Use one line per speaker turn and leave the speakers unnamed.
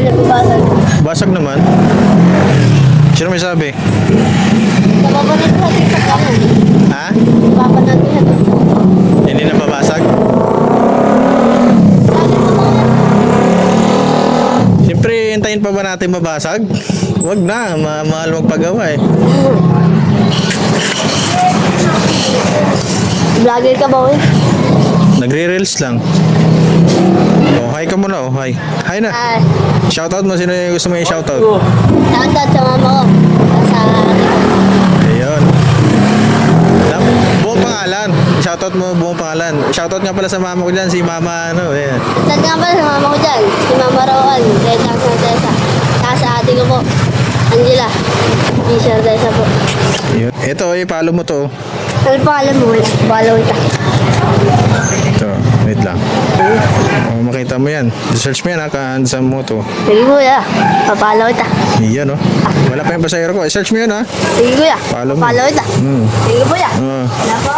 nababasag.
Basag naman. Sino may sabi?
Nababanat sa TikTok ako.
Ha?
Nababanat sa TikTok.
Hindi na babasag? Siyempre, hintayin pa ba natin mabasag? Huwag na, mahal magpagawa eh.
Vlogger ka ba, uy?
Nagre-reels lang. Oh, hi ka muna, oh, hi. Hi na.
Ah,
Shoutout mo, sino yung gusto mo yung shoutout?
shoutout sa mama ko. Sa
Ayun. Buong pangalan. Shoutout mo, buong pangalan. Shoutout nga pala sa mama ko dyan, si mama, ano, ayan.
saan nga pala sa mama ko dyan? Si Mama Rowan, Tessa Tessa. Saka sa ate ko po, Angela. Fisher Tessa po.
Ayun. Ito, follow mo to.
Ano pangalan mo? Follow kita.
Ito, wait lang. Oh, makita mo yan. Search mo yan, ha, kaansan mo to.
Sige kuya, papalaw kita.
Iyan, oh. Wala pa yung pasahero ko. Search mo yan, ha.
Sige kuya,
Follow mo.
papalaw kita.
Hmm.
Sige kuya.
Oh.
Wala po.